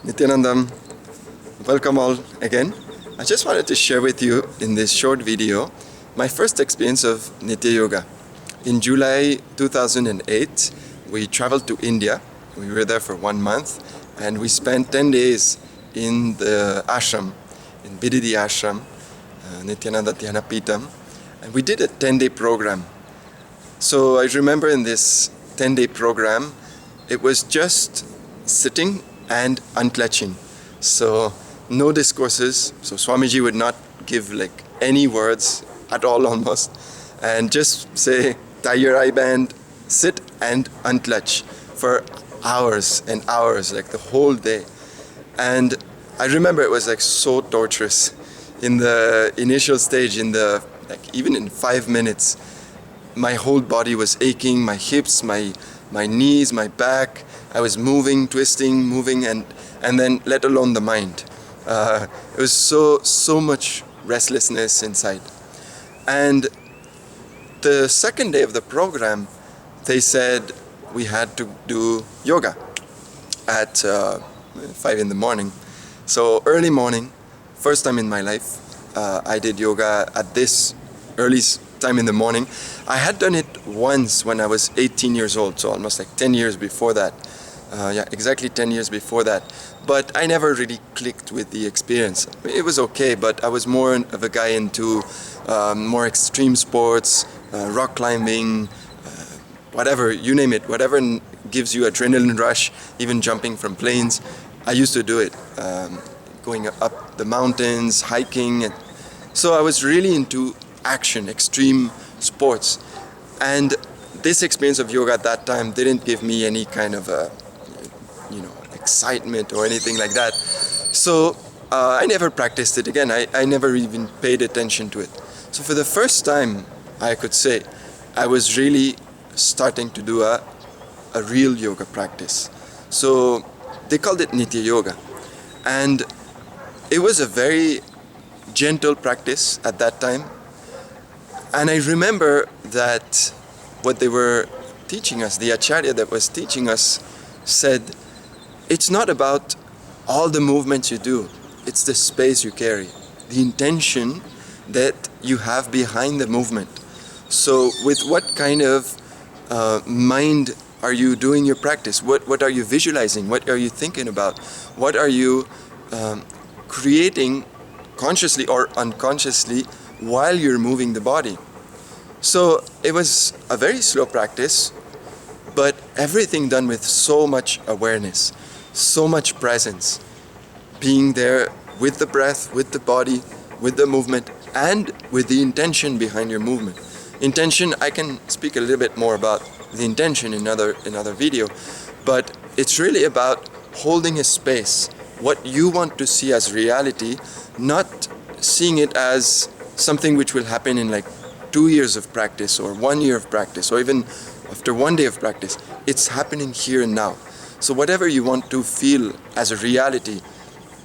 Nithyanandam, welcome all again. I just wanted to share with you in this short video my first experience of Nithya Yoga. In July 2008, we traveled to India. We were there for 1 month and we spent 10 days in the ashram, in Bididi ashram, Nithyananda Dhyanapitham, and we did a 10-day program. So I remember in this 10-day program, it was just sitting and unclenching. So no discourses. So Swamiji would not give like any words at all almost, and just say, tie your eye band, sit and unclench for hours and hours, like the whole day. And I remember it was like so torturous. In the initial stage, even in 5 minutes, my whole body was aching, my hips, my knees, my back. I was moving, twisting, moving, and then let alone the mind. It was so much restlessness inside. And the second day of the program, they said we had to do yoga at 5 in the morning. So early morning, first time in my life, I did yoga at this early time in the morning. I had done it once when I was 18 years old, so almost like 10 years before that. Exactly 10 years before that. But I never really clicked with the experience. It was okay, but I was more of a guy into more extreme sports, rock climbing, whatever, you name it, whatever gives you adrenaline rush, even jumping from planes. I used to do it, going up the mountains, hiking. So I was really into action, extreme sports. And this experience of yoga at that time didn't give me any kind of excitement or anything like that. So I never practiced it again. I never even paid attention to it. So for the first time, I could say, I was really starting to do a real yoga practice. So they called it Nithya Yoga. And it was a very gentle practice at that time. And I remember that what they were teaching us, the acharya that was teaching us, said, it's not about all the movements you do, it's the space you carry, the intention that you have behind the movement. So with what kind of mind are you doing your practice? What are you visualizing? What are you thinking about? What are you creating consciously or unconsciously while you're moving the body? So it was a very slow practice, but everything done with so much awareness, so much presence, being there with the breath, with the body, with the movement, and with the intention behind your movement. Intention, I can speak a little bit more about the intention in another video, but it's really about holding a space, what you want to see as reality, not seeing it as something which will happen in like 2 years of practice or 1 year of practice or even after 1 day of practice. It's happening here and now. So whatever you want to feel as a reality,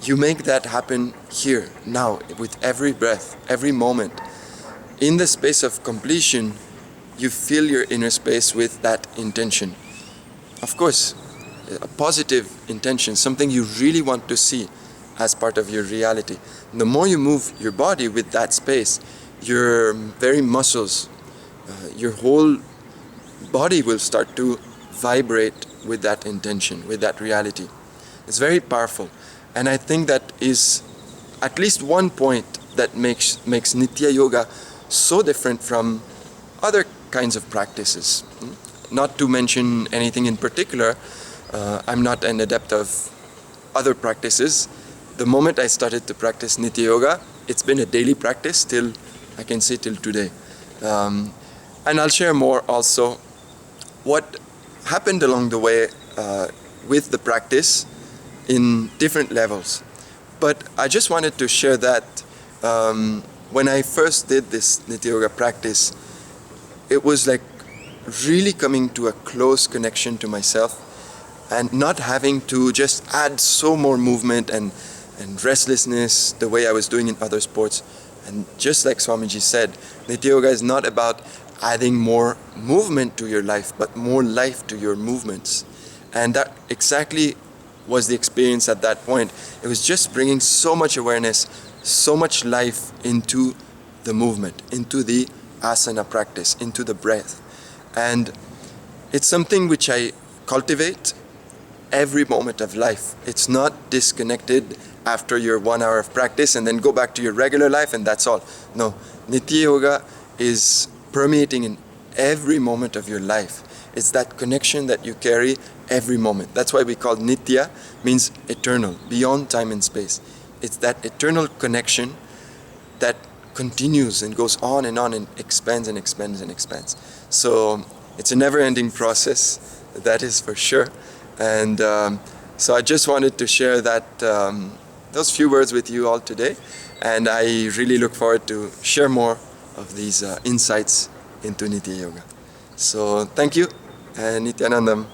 you make that happen here, now, with every breath, every moment. In the space of completion, you fill your inner space with that intention. Of course, a positive intention, something you really want to see as part of your reality. The more you move your body with that space, your very muscles, your whole body will start to vibrate with that intention, with that reality. It's very powerful. And I think that is at least one point that makes Nithya Yoga so different from other kinds of practices. Not to mention anything in particular, I'm not an adept of other practices. The moment I started to practice Nithya Yoga, it's been a daily practice till, I can say, till today. And I'll share more also what happened along the way with the practice in different levels. But I just wanted to share that when I first did this Nithya Yoga practice, it was like really coming to a close connection to myself and not having to just add so more movement and restlessness the way I was doing in other sports. And just like Swamiji said, Nithya Yoga is not about adding more movement to your life, but more life to your movements. And that exactly was the experience at that point. It was just bringing so much awareness, so much life into the movement, into the asana practice, into the breath. And it's something which I cultivate every moment of life. It's not disconnected after your 1 hour of practice and then go back to your regular life and that's all. No, Nithya Yoga is permeating in every moment of your life. It's that connection that you carry every moment. That's why we call Nithya, means eternal, beyond time and space. It's that eternal connection that continues and goes on and expands and expands and expands. So it's a never-ending process, that is for sure. And so I just wanted to share that those few words with you all today. And I really look forward to share more of these insights into Nithya Yoga. So thank you, and Nithyanandam.